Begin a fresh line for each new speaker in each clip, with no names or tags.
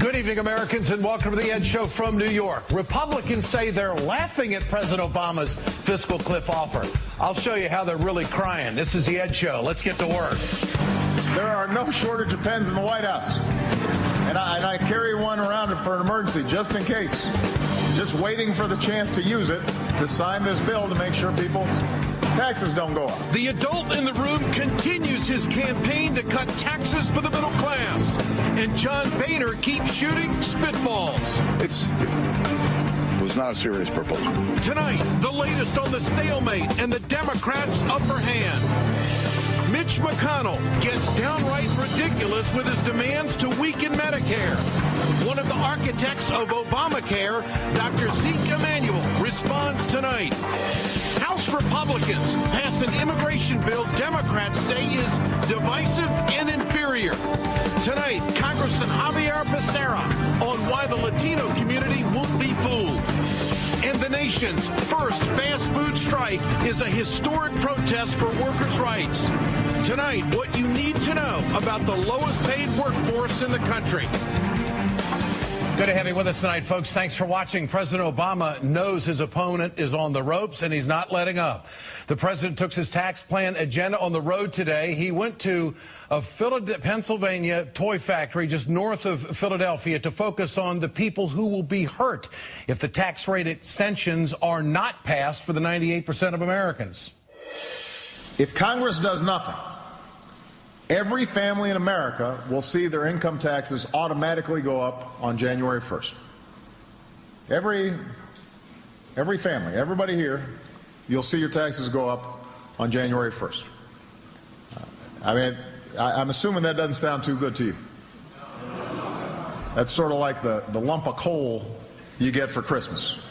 Good evening, Americans, and welcome to the Ed Show from New York. Republicans say they're laughing at President Obama's fiscal cliff offer. I'll show you how they're really crying. This is the Ed Show. Let's get to work.
There are no shortage of pens in the White House. And I carry one around for an emergency, just in case. Just waiting for the chance to use it to sign this bill to make sure people's taxes don't go up.
The adult in the room continues his campaign to cut taxes for the middle class. And John Boehner keeps shooting spitballs.
It was not a serious proposal.
Tonight, the latest on the stalemate and the Democrats' upper hand. Mitch McConnell gets downright ridiculous with his demands to weaken Medicare. One of the architects of Obamacare, Dr. Zeke Emanuel, responds tonight. House Republicans pass an immigration bill Democrats say is divisive and inferior. Tonight, Congressman Javier Becerra on why the Latino community won't be fooled. And the nation's first fast food strike is a historic protest for workers' rights. Tonight, what you need to know about the lowest paid workforce in the country. Good to have you with us tonight, folks. Thanks for watching. President Obama knows his opponent is on the ropes, and he's not letting up. The president took his tax plan agenda on the road today. He went to a Pennsylvania toy factory just north of Philadelphia to focus on the people who will be hurt if the tax rate extensions are not passed for the 98% of Americans.
If Congress does nothing, every family in America will see their income taxes automatically go up on January 1st. Every family, everybody here, you'll see your taxes go up on January 1st. I'm assuming that doesn't sound too good to you. That's sort of like the lump of coal you get for Christmas.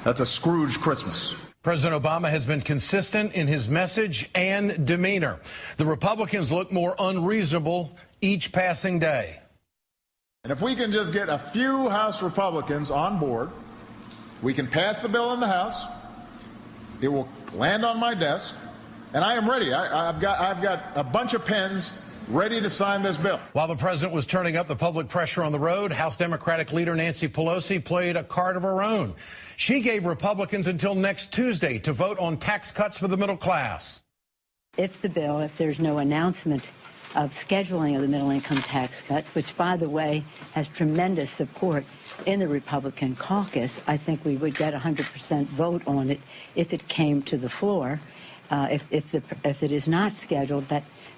That's a Scrooge Christmas.
President Obama has been consistent in his message and demeanor. The Republicans look more unreasonable each passing day.
And if we can just get a few House Republicans on board, we can pass the bill in the House. It will land on my desk, and I am ready. I've got a bunch of pens ready to sign this bill.
While the president was turning up the public pressure on the road, House Democratic leader Nancy Pelosi played a card of her own. She gave Republicans until next Tuesday to vote on tax cuts for the middle class.
If there's no announcement of scheduling of the middle income tax cut, which, by the way, has tremendous support in the Republican caucus, I think we would get 100% vote on it if it came to the floor. If it is not scheduled,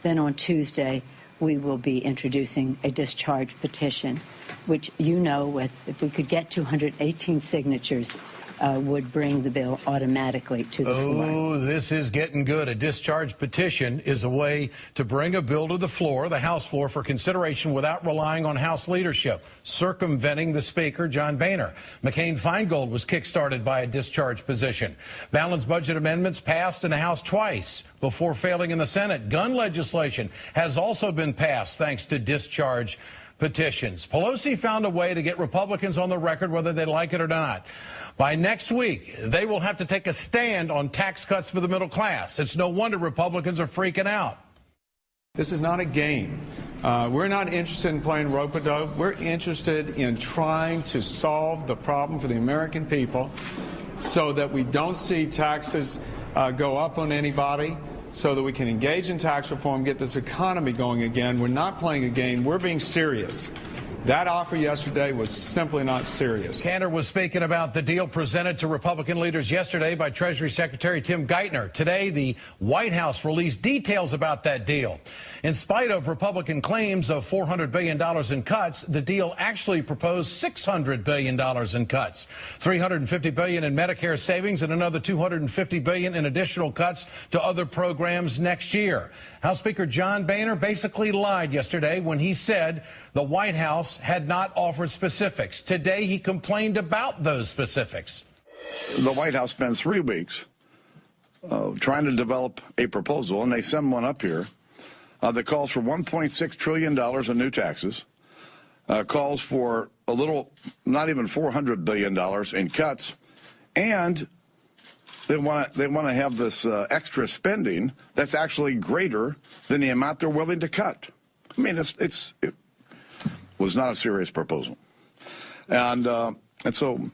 then on Tuesday we will be introducing a discharge petition, which, if we could get 218 signatures, would bring the bill automatically to the floor.
Oh, this is getting good. A discharge petition is a way to bring a bill to the floor, the House floor, for consideration without relying on House leadership, circumventing the Speaker, John Boehner. McCain-Feingold was kick-started by a discharge petition. Balanced budget amendments passed in the House twice before failing in the Senate. Gun legislation has also been passed thanks to discharge petitions. Pelosi found a way to get Republicans on the record whether they like it or not. By next week, they will have to take a stand on tax cuts for the middle class. It's no wonder Republicans are freaking out.
This is not a game. We're not interested in playing rope-a-dope. We're interested in trying to solve the problem for the American people so that we don't see taxes go up on anybody, so that we can engage in tax reform, get this economy going again. We're not playing a game. We're being serious. That offer yesterday was simply not serious.
Cantor was speaking about the deal presented to Republican leaders yesterday by Treasury Secretary Tim Geithner. Today, the White House released details about that deal. In spite of Republican claims of $400 billion in cuts, the deal actually proposed $600 billion in cuts, $350 billion in Medicare savings, and another $250 billion in additional cuts to other programs next year. House Speaker John Boehner basically lied yesterday when he said the White House had not offered specifics. Today, he complained about those specifics.
The White House spends 3 weeks trying to develop a proposal, and they send one up here that calls for $1.6 trillion in new taxes, calls for a little, not even $400 billion in cuts, and they want to have this extra spending that's actually greater than the amount they're willing to cut. I mean, was not a serious proposal. And so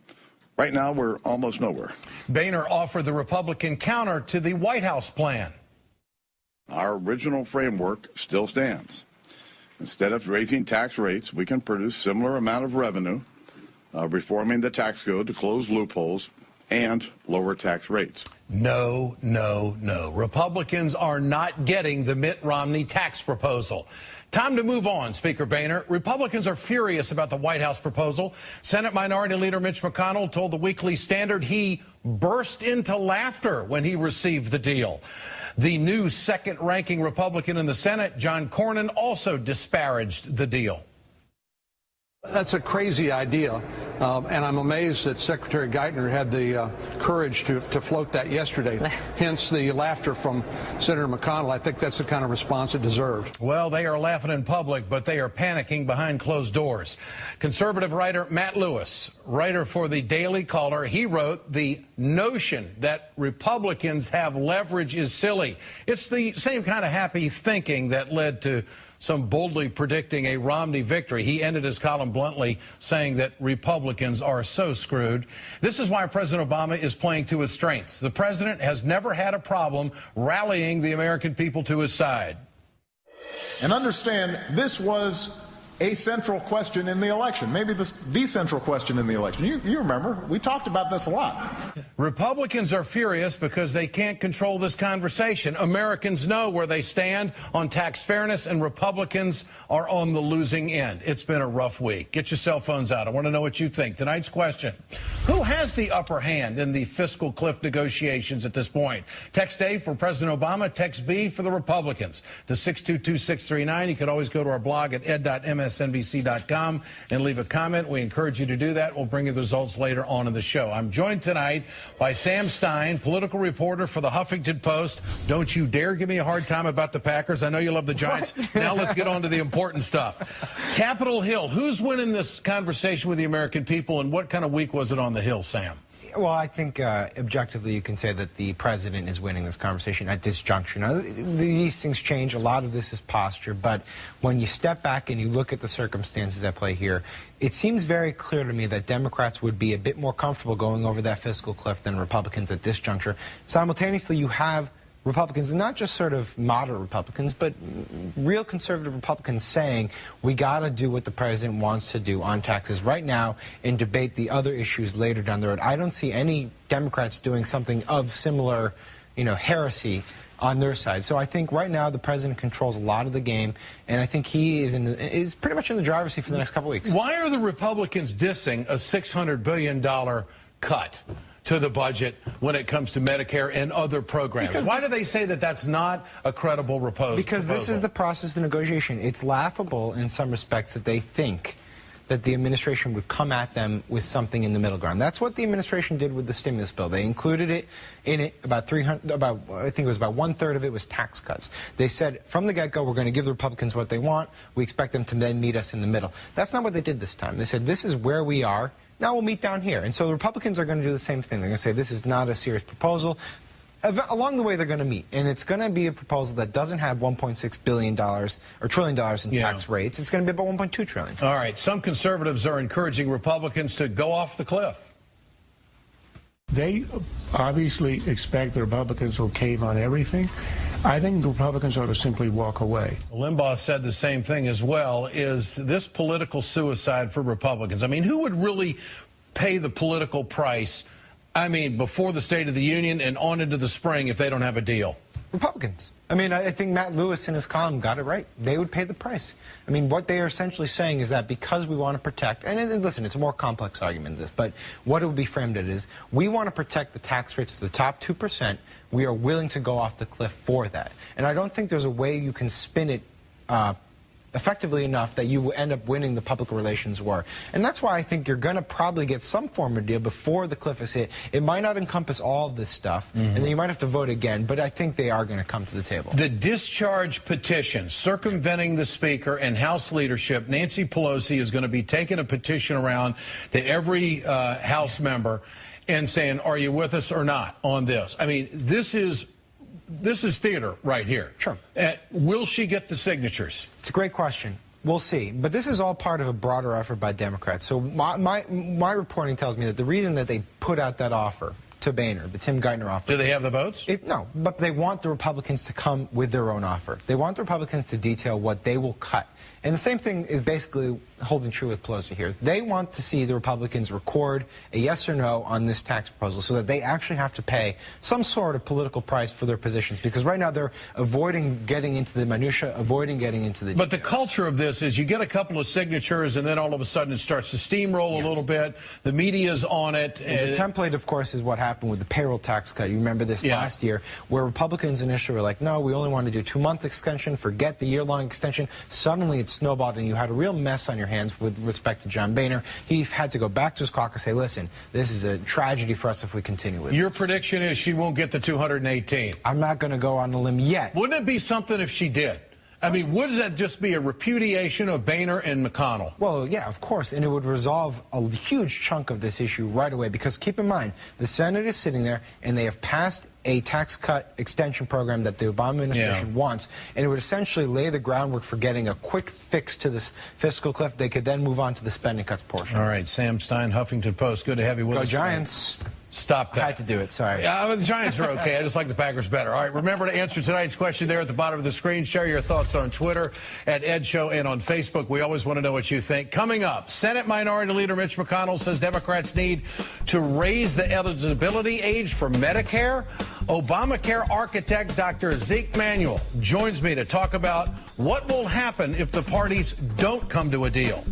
right now we're almost nowhere.
Boehner offered the Republican counter to the White House plan.
Our original framework still stands. Instead of raising tax rates, we can produce similar amount of revenue, reforming the tax code to close loopholes and lower tax rates.
No, no, no. Republicans are not getting the Mitt Romney tax proposal. Time to move on, Speaker Boehner. Republicans are furious about the White House proposal. Senate Minority Leader Mitch McConnell told the Weekly Standard he burst into laughter when he received the deal. The new second-ranking Republican in the Senate, John Cornyn, also disparaged the deal.
That's a crazy idea, and I'm amazed that Secretary Geithner had the courage to float that yesterday, hence the laughter from Senator McConnell. I think that's the kind of response it deserved.
Well, they are laughing in public, but they are panicking behind closed doors. Conservative writer Matt Lewis, writer for the Daily Caller, he wrote, "The notion that Republicans have leverage is silly." It's the same kind of happy thinking that led to some boldly predicting a Romney victory. He ended his column bluntly saying that Republicans are so screwed. This is why President Obama is playing to his strengths. The president has never had a problem rallying the American people to his side.
And understand, this was a central question in the election, maybe the central question in the election. You remember, we talked about this a lot.
Republicans are furious because they can't control this conversation. Americans know where they stand on tax fairness, and Republicans are on the losing end. It's been a rough week. Get your cell phones out. I want to know what you think. Tonight's question: who has the upper hand in the fiscal cliff negotiations at this point? Text A for President Obama, text B for the Republicans to 622-639. You can always go to our blog at ed.msnbc.com and leave a comment. We encourage you to do that. We'll bring you the results later on in the show. I'm joined tonight by Sam Stein, political reporter for the Huffington Post. Don't you dare give me a hard time about the Packers. I know you love the Giants. Now let's get on to the important stuff. Capitol Hill. Who's winning this conversation with the American people, and what kind of week was it on the Hill, Sam?
Well, I think objectively you can say that the president is winning this conversation at this juncture. Now, these things change. A lot of this is posture. But when you step back and you look at the circumstances at play here, it seems very clear to me that Democrats would be a bit more comfortable going over that fiscal cliff than Republicans at this juncture. Simultaneously, you have Republicans, not just sort of moderate Republicans, but real conservative Republicans saying we got to do what the president wants to do on taxes right now and debate the other issues later down the road. I don't see any Democrats doing something of similar, heresy on their side. So I think right now the president controls a lot of the game, and I think he is pretty much in the driver's seat for the next couple weeks.
Why are the Republicans dissing a $600 billion cut to the budget when it comes to Medicare and other programs? Why do they say that that's not a credible proposal?
Because this is the process of negotiation. It's laughable in some respects that they think that the administration would come at them with something in the middle ground. That's what the administration did with the stimulus bill. They included it in it I think it was about 1/3 of it was tax cuts. They said from the get-go, we're going to give the Republicans what they want. We expect them to then meet us in the middle. That's not what they did this time. They said this is where we are. Now we'll meet down here. And so the Republicans are going to do the same thing. They're going to say this is not a serious proposal. Along the way, they're going to meet. And it's going to be a proposal that doesn't have $1.6 billion or $1 trillion in tax rates. It's going to be about $1.2 trillion.
All right. Some conservatives are encouraging Republicans to go off the cliff.
They obviously expect the Republicans will cave on everything. I think the Republicans ought to simply walk away.
Limbaugh said the same thing as well. Is this political suicide for Republicans? I mean, who would really pay the political price, before the State of the Union and on into the spring if they don't have a deal?
Republicans. I think Matt Lewis in his column got it right. They would pay the price. What they are essentially saying is that because we want to protect, and listen, it's a more complex argument than this, but what it would be framed at is, we want to protect the tax rates for the top 2%. We are willing to go off the cliff for that. And I don't think there's a way you can spin it effectively enough that you will end up winning the public relations war. And that's why I think you're going to probably get some form of deal before the cliff is hit. It might not encompass all of this stuff, and then you might have to vote again, but I think they are going to come to the table.
The discharge petition circumventing the Speaker and House leadership, Nancy Pelosi is going to be taking a petition around to every House member and saying, are you with us or not on this? This is theater right here.
Sure.
Will she get the signatures?
It's a great question. We'll see. But this is all part of a broader effort by Democrats. So my reporting tells me that the reason that they put out that offer to Boehner, the Tim Geithner offer.
Do they have the votes?
No, but they want the Republicans to come with their own offer. They want the Republicans to detail what they will cut. And the same thing is basically holding true with Pelosi here. They want to see the Republicans record a yes or no on this tax proposal so that they actually have to pay some sort of political price for their positions, because right now they're avoiding getting into the minutia, avoiding getting into the details.
But the culture of this is you get a couple of signatures and then all of a sudden it starts to steamroll a little bit. The media's on it.
And the template, of course, is what happened with the payroll tax cut. You remember this last year, where Republicans initially were like, no, we only want to do a 2-month extension, forget the year-long extension. Suddenly it snowballed and you had a real mess on your hands with respect to John Boehner. He had to go back to his caucus and say, listen, this is a tragedy for us if we continue with
Your
this.
prediction is she won't get the 218.
I'm not going to go on a limb yet.
Wouldn't it be something if she did? I mean, wouldn't that just be a repudiation of Boehner and McConnell?
Well, yeah, of course, and it would resolve a huge chunk of this issue right away, because keep in mind, the Senate is sitting there and they have passed a tax cut extension program that the Obama administration wants, and it would essentially lay the groundwork for getting a quick fix to this fiscal cliff. They could then move on to the spending cuts portion.
All right, Sam Stein, Huffington Post, good to have you with us.
Go Giants.
Stop that.
I had to do it, sorry.
Yeah, the Giants are okay. I just like the Packers better. All right, remember to answer tonight's question there at the bottom of the screen. Share your thoughts on Twitter at Ed Show and on Facebook. We always want to know what you think. Coming up, Senate Minority Leader Mitch McConnell says Democrats need to raise the eligibility age for Medicare. Obamacare architect Dr. Zeke Manuel joins me to talk about what will happen if the parties don't come to a deal.